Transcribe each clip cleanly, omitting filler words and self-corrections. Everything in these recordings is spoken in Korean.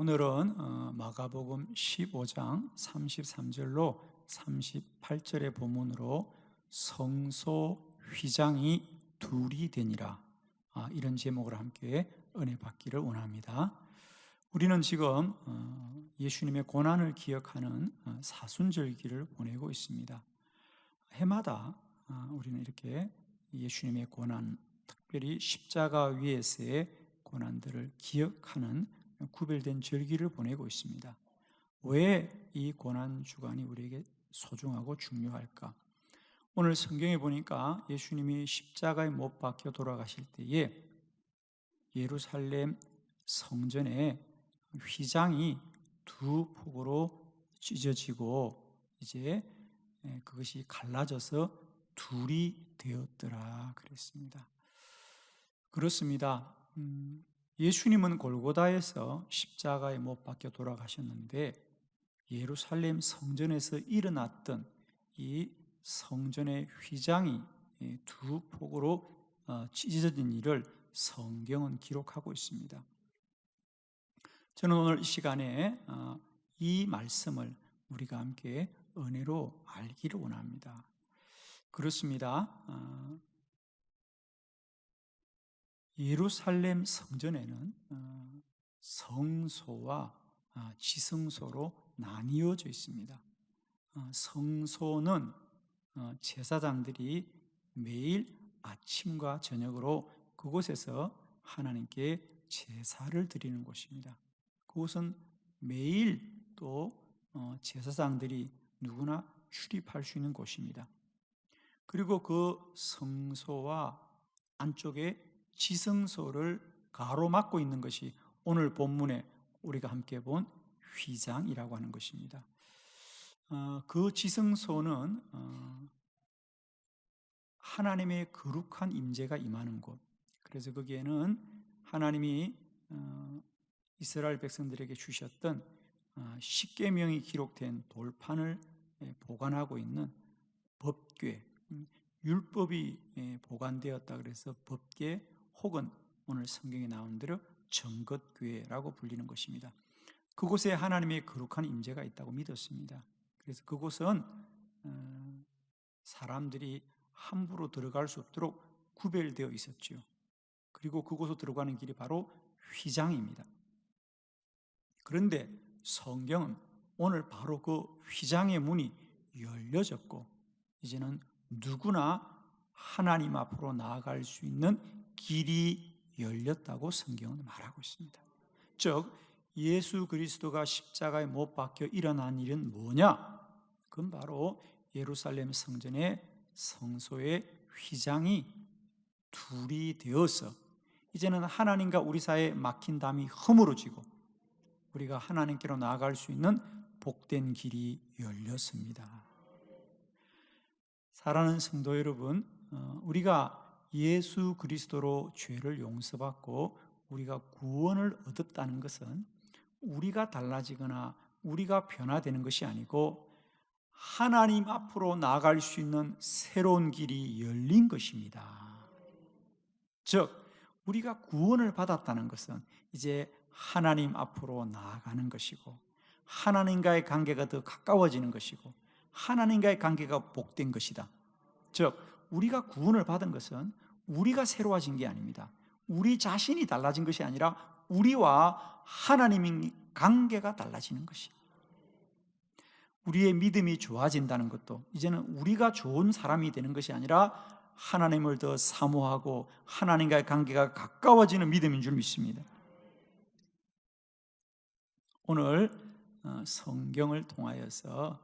오늘은 마가복음 15장 33절로 38절의 본문으로 성소 휘장이 둘이 되니라, 이런 제목으로 함께 은혜 받기를 원합니다. 우리는 지금 예수님의 고난을 기억하는 사순절기를 보내고 있습니다. 해마다 우리는 이렇게 예수님의 고난, 특별히 십자가 위에서의 고난들을 기억하는 구별된 절기를 보내고 있습니다. 왜 이 고난 주간이 우리에게 소중하고 중요할까? 오늘 성경에 보니까 예수님이 십자가에 못 박혀 돌아가실 때에 예루살렘 성전에 휘장이 두 폭으로 찢어지고 이제 그것이 갈라져서 둘이 되었더라 그랬습니다. 그렇습니다. 예수님은 골고다에서 십자가에 못 박혀 돌아가셨는데 예루살렘 성전에서 일어났던 이 성전의 휘장이 두 폭으로 찢어진 일을 성경은 기록하고 있습니다. 저는 오늘 이 시간에 이 말씀을 우리가 함께 은혜로 알기를 원합니다. 그렇습니다. 예루살렘 성전에는 성소와 지성소로 나뉘어져 있습니다. 성소는 제사장들이 매일 아침과 저녁으로 그곳에서 하나님께 제사를 드리는 곳입니다. 그곳은 매일 또 제사장들이 누구나 출입할 수 있는 곳입니다. 그리고 그 성소와 안쪽에 지성소를 가로막고 있는 것이 오늘 본문에 우리가 함께 본 휘장이라고 하는 것입니다. 그 지성소는 하나님의 거룩한 임재가 임하는 곳, 그래서 거기에는 하나님이 이스라엘 백성들에게 주셨던 십계명이 기록된 돌판을 보관하고 있는 법궤, 율법이 보관되었다 그래서 법궤 혹은 오늘 성경에 나온 대로 정것궤라고 불리는 것입니다. 그곳에 하나님의 거룩한 임재가 있다고 믿었습니다. 그래서 그곳은 사람들이 함부로 들어갈 수 없도록 구별되어 있었죠. 그리고 그곳으로 들어가는 길이 바로 휘장입니다. 그런데 성경은 오늘 바로 그 휘장의 문이 열려졌고 이제는 누구나 하나님 앞으로 나아갈 수 있는 길이 열렸다고 성경은 말하고 있습니다. 즉 예수 그리스도가 십자가에 못 박혀 일어난 일은 뭐냐? 그건 바로 예루살렘 성전의 성소의 휘장이 둘이 되어서 이제는 하나님과 우리 사이에 막힌 담이 허물어지고 우리가 하나님께로 나아갈 수 있는 복된 길이 열렸습니다. 사랑하는 성도 여러분, 우리가 예수 그리스도로 죄를 용서받고 우리가 구원을 얻었다는 것은 우리가 달라지거나 우리가 변화되는 것이 아니고 하나님 앞으로 나아갈 수 있는 새로운 길이 열린 것입니다. 즉 우리가 구원을 받았다는 것은 이제 하나님 앞으로 나아가는 것이고 하나님과의 관계가 더 가까워지는 것이고 하나님과의 관계가 복된 것이다. 즉 우리가 구원을 받은 것은 우리가 새로워진 게 아닙니다. 우리 자신이 달라진 것이 아니라 우리와 하나님의 관계가 달라지는 것이. 우리의 믿음이 좋아진다는 것도 이제는 우리가 좋은 사람이 되는 것이 아니라 하나님을 더 사모하고 하나님과의 관계가 가까워지는 믿음인 줄 믿습니다. 오늘 성경을 통하여서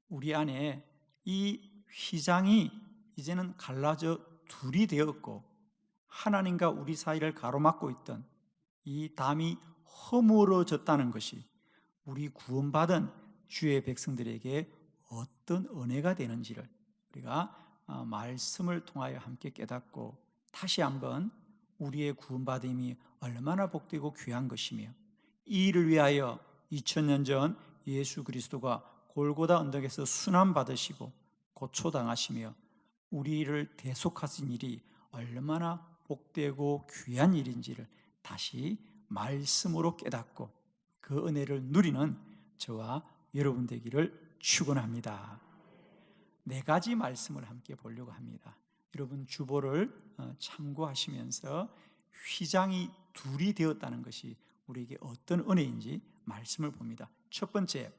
우리 안에 이 휘장이 이제는 갈라져 둘이 되었고 하나님과 우리 사이를 가로막고 있던 이 담이 허물어졌다는 것이 우리 구원받은 주의 백성들에게 어떤 은혜가 되는지를 우리가 말씀을 통하여 함께 깨닫고 다시 한번 우리의 구원받음이 얼마나 복되고 귀한 것이며 이 일을 위하여 2000년 전 예수 그리스도가 골고다 언덕에서 순환받으시고 고초당하시며 우리를 대속하신 일이 얼마나 복되고 귀한 일인지를 다시 말씀으로 깨닫고 그 은혜를 누리는 저와 여러분 되기를 축원합니다. 네 가지 말씀을 함께 보려고 합니다. 여러분 주보를 참고하시면서 휘장이 둘이 되었다는 것이 우리에게 어떤 은혜인지 말씀을 봅니다. 첫 번째,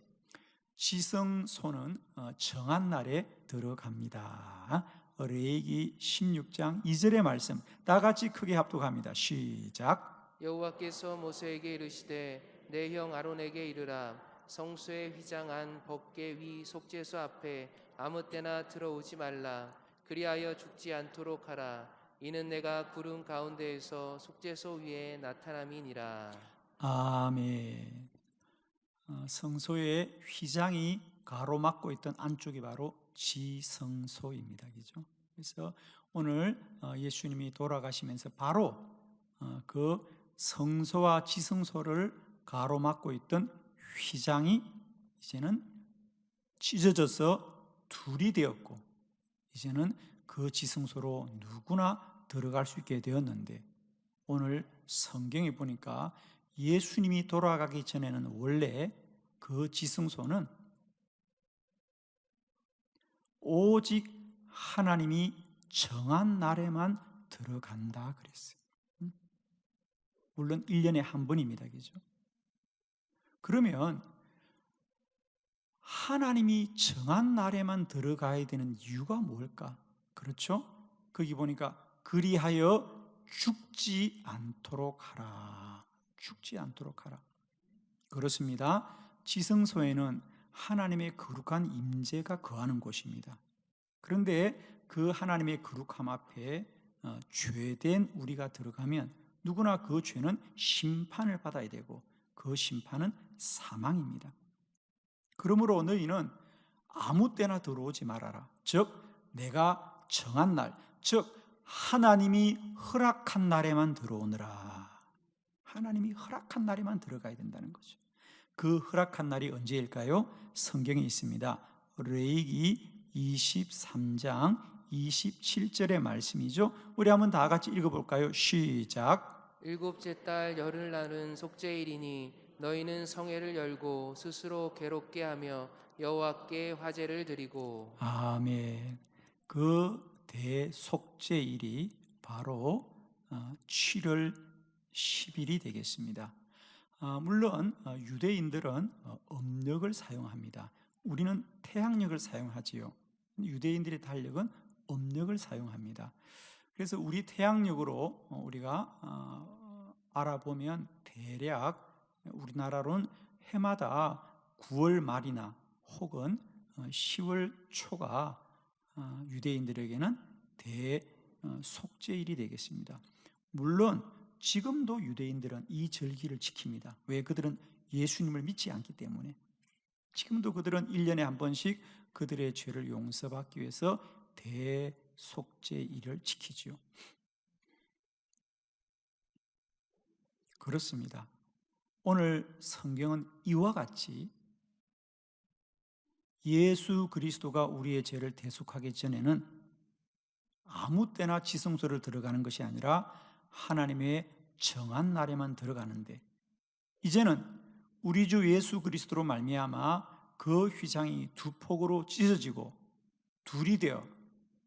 지성소는 정한 날에 들어갑니다. 레위기 16장 2절의 말씀 다 같이 크게 합독합니다. 시작. 여호와께서 모세에게 이르시되 내 형 아론에게 이르라 성소의 휘장 안 법궤 위 속죄소 앞에 아무 때나 들어오지 말라 그리하여 죽지 않도록 하라 이는 내가 구름 가운데에서 속죄소 위에 나타남이니라. 아멘. 성소의 휘장이 가로막고 있던 안쪽이 바로 지성소입니다. 그죠? 그래서 오늘 예수님이 돌아가시면서 바로 그 성소와 지성소를 가로막고 있던 휘장이 이제는 찢어져서 둘이 되었고, 이제는 그 지성소로 누구나 들어갈 수 있게 되었는데, 오늘 성경에 보니까 예수님이 돌아가기 전에는 원래 그 지성소는 오직 하나님이 정한 날에만 들어간다 그랬어요. 물론 1년에 한 번입니다. 그죠? 그러면 하나님이 정한 날에만 들어가야 되는 이유가 뭘까? 그렇죠? 거기 보니까 그리하여 죽지 않도록 하라. 죽지 않도록 하라. 그렇습니다. 지성소에는 하나님의 거룩한 임재가 거하는 곳입니다. 그런데 그 하나님의 거룩함 앞에 죄된 우리가 들어가면 누구나 그 죄는 심판을 받아야 되고 그 심판은 사망입니다. 그러므로 너희는 아무 때나 들어오지 말아라. 즉 내가 정한 날, 즉 하나님이 허락한 날에만 들어오느라. 하나님이 허락한 날에만 들어가야 된다는 거죠. 그 허락한 날이 언제일까요? 성경에 있습니다. 레위기 23장 27절의 말씀이죠. 우리 한번 다 같이 읽어볼까요? 시작. 일곱째 달 열흘날은 속죄일이니 너희는 성회를 열고 스스로 괴롭게 하며 여호와께 화제를 드리고. 아멘. 그 대속죄일이 바로 7월 10일이 되겠습니다. 물론 유대인들은 음력을 사용합니다. 우리는 태양력을 사용하지요. 유대인들의 달력은 음력을 사용합니다. 그래서 우리 태양력으로 우리가 알아보면 대략 우리나라로는 해마다 9월 말이나 혹은 10월 초가 유대인들에게는 대속죄일이 되겠습니다. 물론 지금도 유대인들은 이 절기를 지킵니다. 왜? 그들은 예수님을 믿지 않기 때문에. 지금도 그들은 1년에 한 번씩 그들의 죄를 용서받기 위해서 대속죄일을 지키죠. 그렇습니다. 오늘 성경은 이와 같이 예수 그리스도가 우리의 죄를 대속하기 전에는 아무 때나 지성소를 들어가는 것이 아니라 하나님의 정한 날에만 들어가는데, 이제는 우리 주 예수 그리스도로 말미암아 그 휘장이 두 폭으로 찢어지고 둘이 되어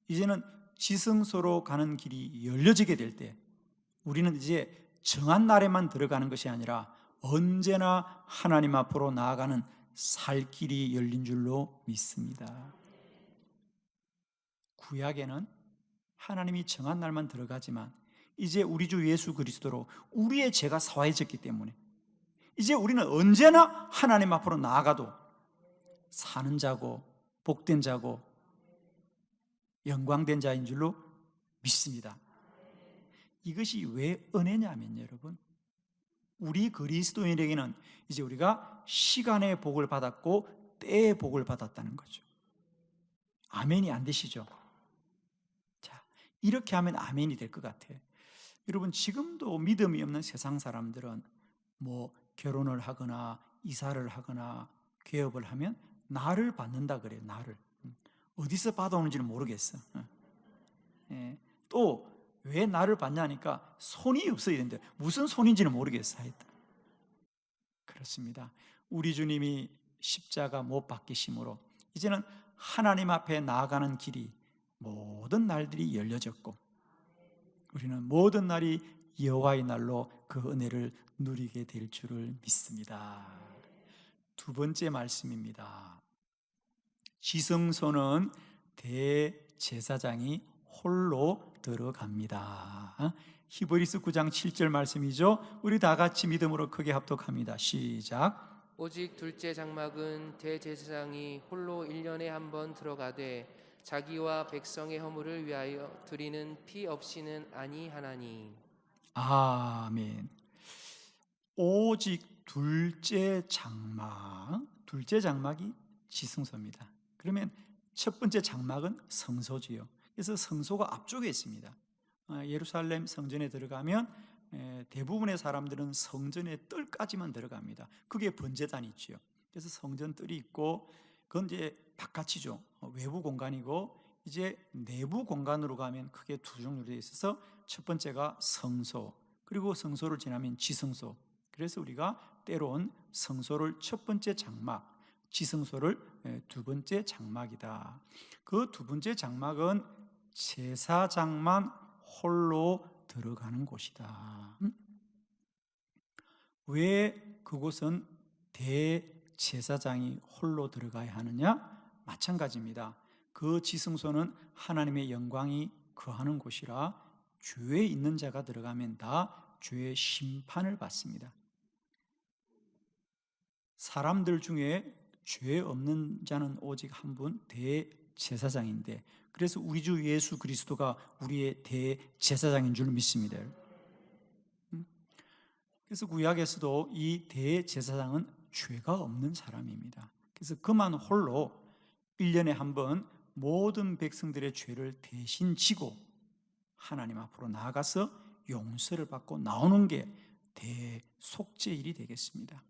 이제는 지성소로 가는 길이 열려지게 될 때, 우리는 이제 정한 날에만 들어가는 것이 아니라 언제나 하나님 앞으로 나아가는 살 길이 열린 줄로 믿습니다. 구약에는 하나님이 정한 날만 들어가지만 이제 우리 주 예수 그리스도로 우리의 죄가 사해졌기 때문에 이제 우리는 언제나 하나님 앞으로 나아가도 사는 자고 복된 자고 영광된 자인 줄로 믿습니다. 이것이 왜 은혜냐면 여러분, 우리 그리스도인에게는 이제 우리가 시간의 복을 받았고 때의 복을 받았다는 거죠. 아멘이 안 되시죠? 자, 이렇게 하면 아멘이 될 것 같아요. 여러분, 지금도 믿음이 없는 세상 사람들은 뭐 결혼을 하거나 이사를 하거나 개업을 하면 나를 받는다 그래요. 나를. 어디서 받아오는지는 모르겠어. 또 왜 나를 받냐니까 손이 없어야 되는데 무슨 손인지는 모르겠어. 하여튼. 그렇습니다. 우리 주님이 십자가 못 박히심으로 이제는 하나님 앞에 나아가는 길이 모든 날들이 열려졌고 우리는 모든 날이 여호와의 날로 그 은혜를 누리게 될 줄을 믿습니다. 두 번째 말씀입니다. 지성소는 대제사장이 홀로 들어갑니다. 히브리서 9장 7절 말씀이죠. 우리 다 같이 믿음으로 크게 합독합니다. 시작. 오직 둘째 장막은 대제사장이 홀로 1년에 한 번 들어가되 자기와 백성의 허물을 위하여 드리는 피 없이는 아니하나니. 아멘. 오직 둘째 장막이 지성소입니다. 그러면 첫 번째 장막은 성소지요. 그래서 성소가 앞쪽에 있습니다. 예루살렘 성전에 들어가면 대부분의 사람들은 성전의 뜰까지만 들어갑니다. 그게 번제단이지요. 그래서 성전 뜰이 있고 그건 이제 바깥이죠. 외부 공간이고 이제 내부 공간으로 가면 크게 두 종류로 되어 있어서 첫 번째가 성소, 그리고 성소를 지나면 지성소. 그래서 우리가 때론 성소를 첫 번째 장막, 지성소를 두 번째 장막이다. 그 두 번째 장막은 제사장만 홀로 들어가는 곳이다. 왜 그곳은 대제사장이 홀로 들어가야 하느냐? 마찬가지입니다. 그 지성소는 하나님의 영광이 거하는 곳이라 죄에 있는 자가 들어가면 다 죄의 심판을 받습니다. 사람들 중에 죄 없는 자는 오직 한 분, 대제사장인데, 그래서 우리 주 예수 그리스도가 우리의 대제사장인 줄 믿습니다. 그래서 구약에서도 이 대제사장은 죄가 없는 사람입니다. 그래서 그만 홀로 1년에 한 번 모든 백성들의 죄를 대신 지고 하나님 앞으로 나아가서 용서를 받고 나오는 게 대속죄일이 되겠습니다.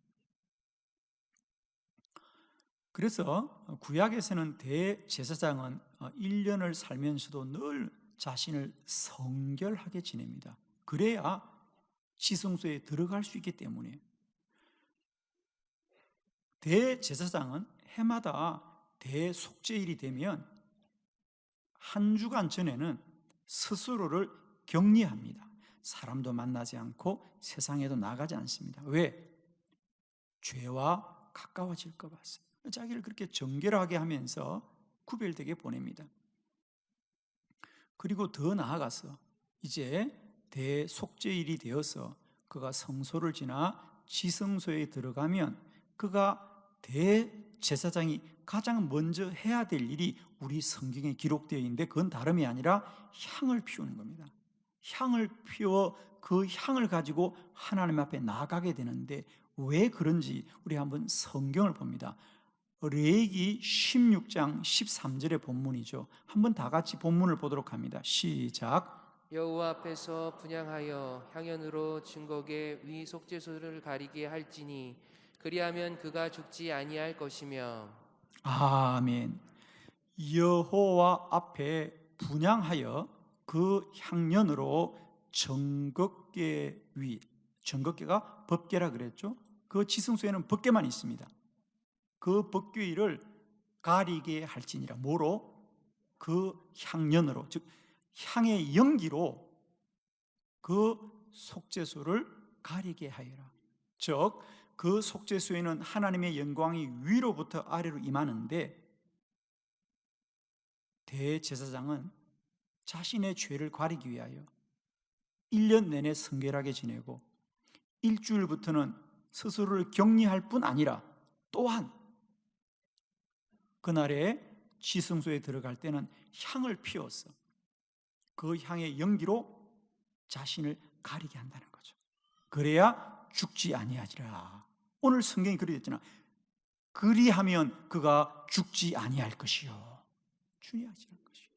그래서 구약에서는 대제사장은 1년을 살면서도 늘 자신을 성결하게 지냅니다. 그래야 지성소에 들어갈 수 있기 때문에. 대제사장은 해마다 대속죄일이 되면 한 주간 전에는 스스로를 격리합니다. 사람도 만나지 않고 세상에도 나가지 않습니다. 왜? 죄와 가까워질까 봐서. 자기를 그렇게 정결하게 하면서 구별되게 보냅니다. 그리고 더 나아가서 이제 대속죄일이 되어서 그가 성소를 지나 지성소에 들어가면 그가 대제사장이 가장 먼저 해야 될 일이 우리 성경에 기록되어 있는데 그건 다름이 아니라 향을 피우는 겁니다. 향을 피워 그 향을 가지고 하나님 앞에 나아가게 되는데 왜 그런지 우리 한번 성경을 봅니다. 레위기 16장 13절의 본문이죠. 한번 다 같이 본문을 보도록 합니다. 시작. 여호와 앞에서 분향하여 향연으로 증거계 위 속죄소를 가리게 할지니 그리하면 그가 죽지 아니할 것이며. 아멘. 여호와 앞에 분향하여 그 향연으로 정극계 위, 정극계가 법궤라 그랬죠. 그 지성소에는 법궤만 있습니다. 그 법궤 위를 가리게 할지니라. 뭐로? 그 향연으로, 즉 향의 연기로 그 속죄소를 가리게 하여라. 즉 그 속죄소에는 하나님의 영광이 위로부터 아래로 임하는데 대제사장은 자신의 죄를 가리기 위하여 1년 내내 성결하게 지내고 일주일부터는 스스로를 격리할 뿐 아니라 또한 그날에 지성소에 들어갈 때는 향을 피워서 그 향의 연기로 자신을 가리게 한다는 거죠. 그래야 죽지 아니하리라. 오늘 성경이 그러했잖아. 그리하면 그가 죽지 아니할 것이요. 주의하지 않을 것이요.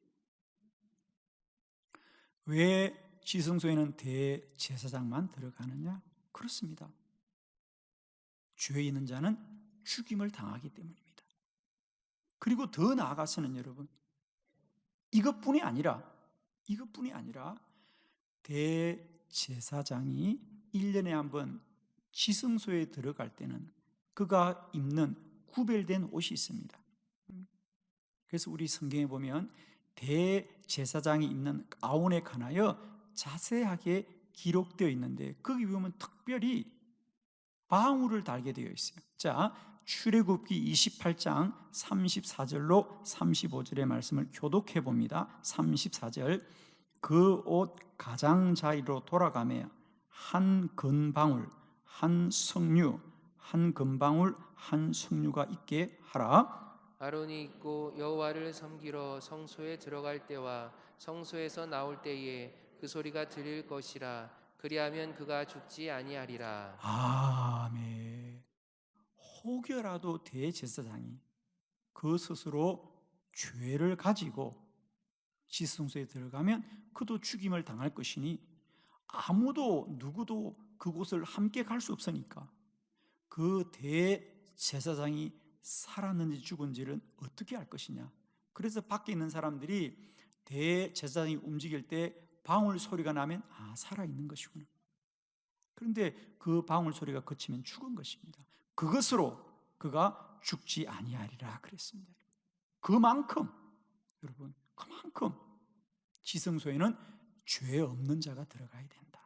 왜 지성소에는 대제사장만 들어가느냐? 그렇습니다. 죄 있는 자는 죽임을 당하기 때문입니다. 그리고 더 나아가서는 여러분, 이것뿐이 아니라 대제사장이 1년에 한 번 지성소에 들어갈 때는 그가 입는 구별된 옷이 있습니다. 그래서 우리 성경에 보면 대제사장이 입는 가운에 관하여 자세하게 기록되어 있는데 거기 보면 특별히 방울을 달게 되어 있어요. 자, 출애굽기 28장 34절로 35절의 말씀을 교독해 봅니다. 34절, 그 옷 가장자리로 돌아가며 한 건방울 한 석류 한 건방울 한 석류가 있게 하라. 아론이 입고 여호와를 섬기러 성소에 들어갈 때와 성소에서 나올 때에 그 소리가 들릴 것이라. 그리하면 그가 죽지 아니하리라. 아멘. 혹여라도 대제사장이 그 스스로 죄를 가지고 지성소에 들어가면 그도 죽임을 당할 것이니 아무도 누구도 그곳을 함께 갈 수 없으니까 그 대제사장이 살았는지 죽은지를 어떻게 알 것이냐. 그래서 밖에 있는 사람들이 대제사장이 움직일 때 방울 소리가 나면 살아있는 것이구나. 그런데 그 방울 소리가 그치면 죽은 것입니다. 그것으로 그가 죽지 아니하리라 그랬습니다. 그만큼 여러분, 그만큼 지성소에는 죄 없는 자가 들어가야 된다.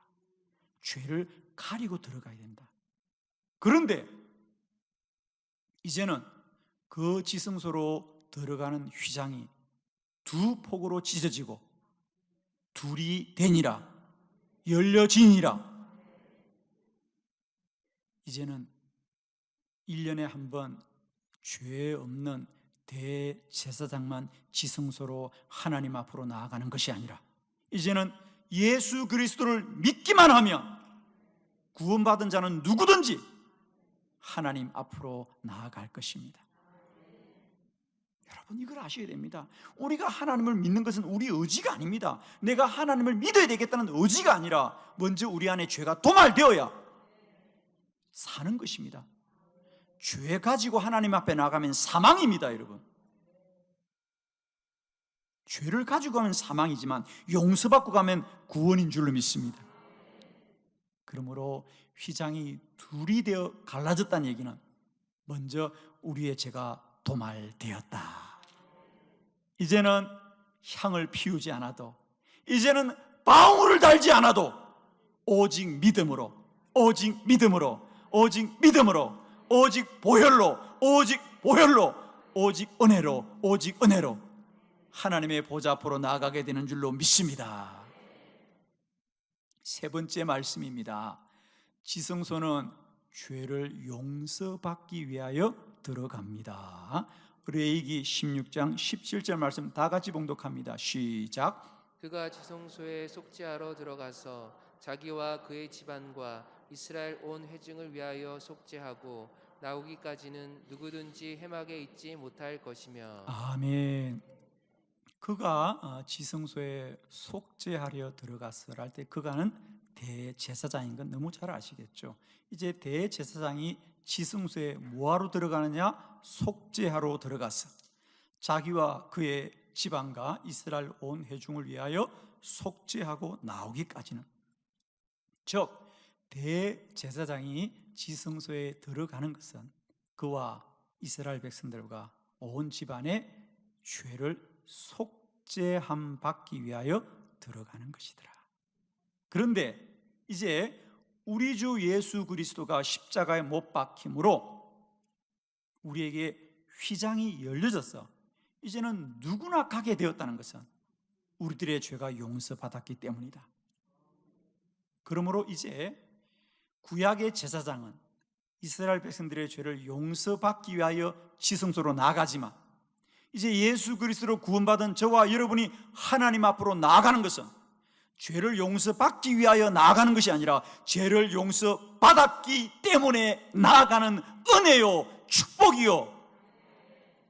죄를 가리고 들어가야 된다. 그런데 이제는 그 지성소로 들어가는 휘장이 두 폭으로 찢어지고 둘이 되니라, 열려지니라. 이제는 1년에 한 번 죄 없는 대제사장만 지성소로 하나님 앞으로 나아가는 것이 아니라 이제는 예수 그리스도를 믿기만 하면 구원받은 자는 누구든지 하나님 앞으로 나아갈 것입니다. 여러분, 이걸 아셔야 됩니다. 우리가 하나님을 믿는 것은 우리 의지가 아닙니다. 내가 하나님을 믿어야 되겠다는 의지가 아니라 먼저 우리 안에 죄가 도말되어야 사는 것입니다. 죄 가지고 하나님 앞에 나가면 사망입니다, 여러분. 죄를 가지고 가면 사망이지만 용서받고 가면 구원인 줄로 믿습니다. 그러므로 휘장이 둘이 되어 갈라졌다는 얘기는 먼저 우리의 죄가 도말되었다. 이제는 향을 피우지 않아도, 이제는 방울을 달지 않아도 오직 믿음으로, 오직 믿음으로, 오직 믿음으로, 오직 보혈로, 오직 보혈로, 오직 은혜로, 오직 은혜로 하나님의 보좌 앞으로 나아가게 되는 줄로 믿습니다. 세 번째 말씀입니다. 지성소는 죄를 용서받기 위하여 들어갑니다. 레위기 16장 17절 말씀 다 같이 봉독합니다. 시작. 그가 지성소에 속죄하러 들어가서 자기와 그의 집안과 이스라엘 온 회중을 위하여 속죄하고 나오기까지는 누구든지 해막에 있지 못할 것이며. 아멘. 그가 지성소에 속죄하려 들어갔을 할 때 그가는 대제사장인 건 너무 잘 아시겠죠. 이제 대제사장이 지성소에 뭐하러 들어가느냐? 속죄하러 들어갔어. 자기와 그의 집안과 이스라엘 온 회중을 위하여 속죄하고 나오기까지는, 즉 대제사장이 지성소에 들어가는 것은 그와 이스라엘 백성들과 온 집안의 죄를 속죄함 받기 위하여 들어가는 것이더라. 그런데 이제 우리 주 예수 그리스도가 십자가에 못 박힘으로 우리에게 휘장이 열려져서 이제는 누구나 가게 되었다는 것은 우리들의 죄가 용서받았기 때문이다. 그러므로 이제 구약의 제사장은 이스라엘 백성들의 죄를 용서받기 위하여 지성소로 나가지만 이제 예수 그리스도로 구원받은 저와 여러분이 하나님 앞으로 나아가는 것은 죄를 용서받기 위하여 나아가는 것이 아니라 죄를 용서받았기 때문에 나아가는 은혜요, 축복이요,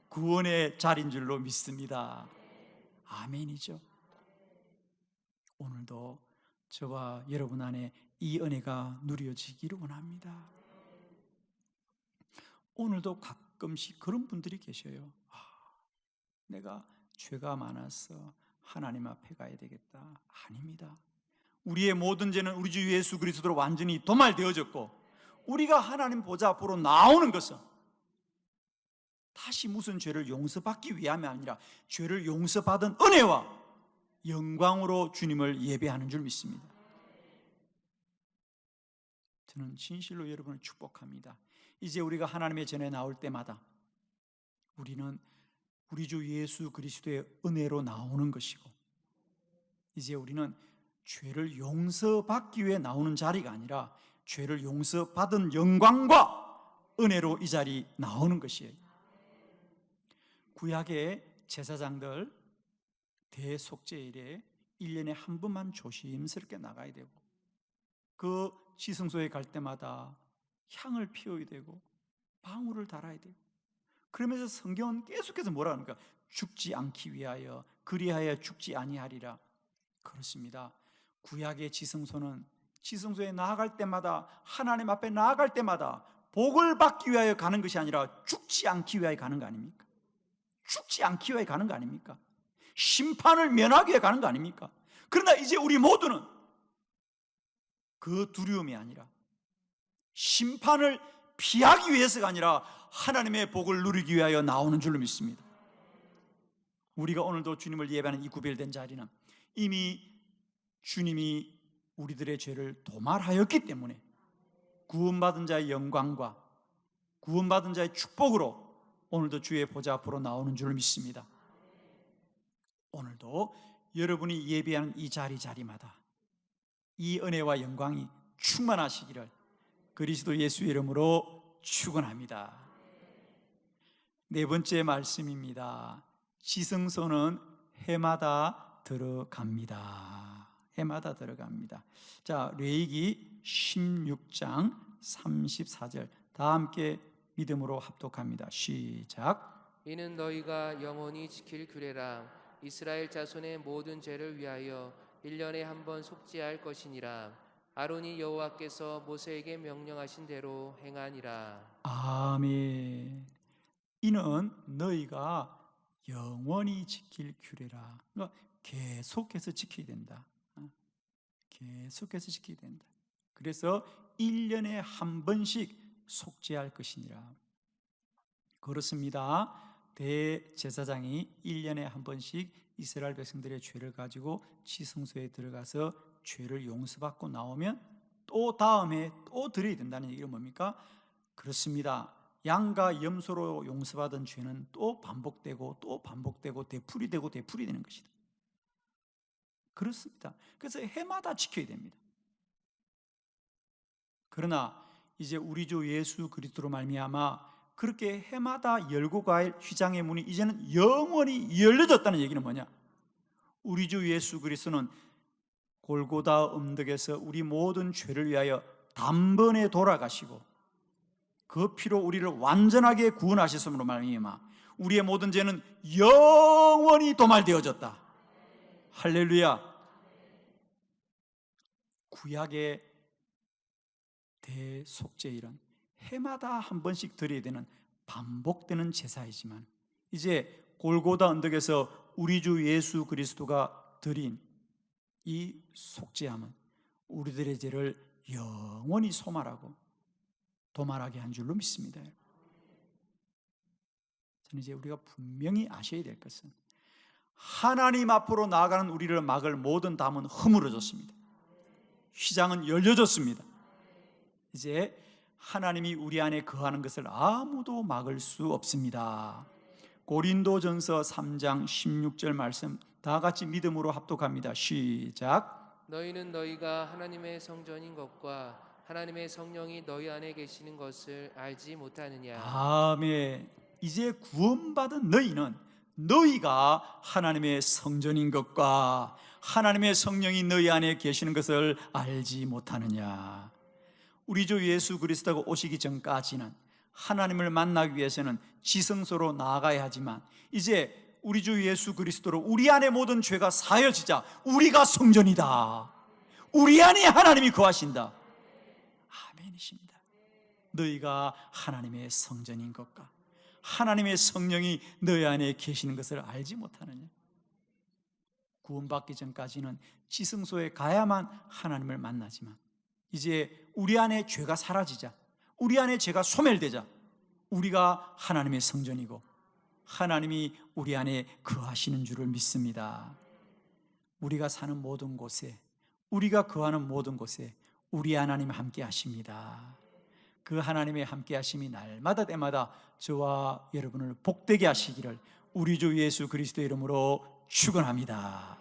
구원의 자리인 줄로 믿습니다. 아멘이죠. 오늘도 저와 여러분 안에 이 은혜가 누려지기를 원합니다. 오늘도 가끔씩 그런 분들이 계셔요. 내가 죄가 많아서 하나님 앞에 가야 되겠다. 아닙니다. 우리의 모든 죄는 우리 주 예수 그리스도로 완전히 도말되어졌고 우리가 하나님 보좌 앞으로 나오는 것은 다시 무슨 죄를 용서받기 위함이 아니라 죄를 용서받은 은혜와 영광으로 주님을 예배하는 줄 믿습니다. 저는 진실로 여러분을 축복합니다. 이제 우리가 하나님의 전에 나올 때마다 우리는 우리 주 예수 그리스도의 은혜로 나오는 것이고, 이제 우리는 죄를 용서받기 위해 나오는 자리가 아니라 죄를 용서받은 영광과 은혜로 이 자리 나오는 것이에요. 구약의 제사장들 대속죄일에 1년에 한 번만 조심스럽게 나가야 되고, 그 지성소에 갈 때마다 향을 피워야 되고 방울을 달아야 되고, 그러면서 성경은 계속해서 뭐라 합니까? 죽지 않기 위하여, 그리하여 죽지 아니하리라. 그렇습니다. 구약의 지성소는 지성소에 나아갈 때마다, 하나님 앞에 나아갈 때마다 복을 받기 위하여 가는 것이 아니라 죽지 않기 위하여 가는 거 아닙니까? 죽지 않기 위하여 가는 거 아닙니까? 심판을 면하기 위해 가는 거 아닙니까? 그러나 이제 우리 모두는 그 두려움이 아니라, 심판을 피하기 위해서가 아니라 하나님의 복을 누리기 위하여 나오는 줄로 믿습니다. 우리가 오늘도 주님을 예배하는 이 구별된 자리는 이미 주님이 우리들의 죄를 도말하였기 때문에 구원받은 자의 영광과 구원받은 자의 축복으로 오늘도 주의 보좌 앞으로 나오는 줄로 믿습니다. 오늘도 여러분이 예배하는 이 자리마다 이 은혜와 영광이 충만하시기를 그리스도 예수의 이름으로 축원합니다. 네 번째 말씀입니다. 지성소는 해마다 들어갑니다. 해마다 들어갑니다. 자, 레위기 16장 34절 다 함께 믿음으로 합독합니다. 시작. 이는 너희가 영원히 지킬 규례라. 이스라엘 자손의 모든 죄를 위하여 1년에 한 번 속죄할 것이니라. 아론이 여호와께서 모세에게 명령하신 대로 행하니라. 아멘. 이는 너희가 영원히 지킬 규례라. 그러니까 계속해서 지켜야 된다. 계속해서 지켜야 된다. 그래서 1년에 한 번씩 속죄할 것이니라. 그렇습니다. 대제사장이 1년에 한 번씩 이스라엘 백성들의 죄를 가지고 지성소에 들어가서 죄를 용서받고 나오면 또 다음 해 또 드려야 된다는 얘기는 뭡니까? 그렇습니다. 양과 염소로 용서받은 죄는 또 반복되고 또 반복되고 되풀이되고 되풀이되는 것이다. 그렇습니다. 그래서 해마다 지켜야 됩니다. 그러나 이제 우리 주 예수 그리스도로 말미암아 그렇게 해마다 열고 갈 휘장의 문이 이제는 영원히 열려졌다는 얘기는 뭐냐? 우리 주 예수 그리스도는 골고다 언덕에서 우리 모든 죄를 위하여 단번에 돌아가시고 그 피로 우리를 완전하게 구원하셨음으로 말미암아 우리의 모든 죄는 영원히 도말되어졌다. 할렐루야. 구약의 대속죄일은 해마다 한 번씩 드려야 되는 반복되는 제사이지만 이제 골고다 언덕에서 우리 주 예수 그리스도가 드린 이 속죄함은 우리들의 죄를 영원히 소말하고 도말하게 한 줄로 믿습니다. 저는 이제 우리가 분명히 아셔야 될 것은 하나님 앞으로 나아가는 우리를 막을 모든 담은 허물어졌습니다. 휘장은 열려졌습니다. 이제 하나님이 우리 안에 거하는 것을 아무도 막을 수 없습니다. 고린도전서 3장 16절 말씀 다 같이 믿음으로 합독합니다. 시작. 너희는 너희가 하나님의 성전인 것과 하나님의 성령이 너희 안에 계시는 것을 알지 못하느냐. 아멘. 이제 구원받은 너희는 너희가 하나님의 성전인 것과 하나님의 성령이 너희 안에 계시는 것을 알지 못하느냐. 우리 주 예수 그리스도가 오시기 전까지는 하나님을 만나기 위해서는 지성소로 나아가야 하지만 이제 우리 주 예수 그리스도로 우리 안에 모든 죄가 사여지자 우리가 성전이다. 우리 안에 하나님이 거하신다. 아멘이십니다. 너희가 하나님의 성전인 것과 하나님의 성령이 너희 안에 계시는 것을 알지 못하느냐. 구원받기 전까지는 지성소에 가야만 하나님을 만나지만 이제 우리 안에 죄가 사라지자 우리 안에 죄가 소멸되자 우리가 하나님의 성전이고 하나님이 우리 안에 거하시는 줄을 믿습니다. 우리가 사는 모든 곳에, 우리가 거하는 모든 곳에 우리 하나님 함께 하십니다. 그 하나님의 함께 하심이 날마다 때마다 저와 여러분을 복되게 하시기를 우리 주 예수 그리스도의 이름으로 축원합니다.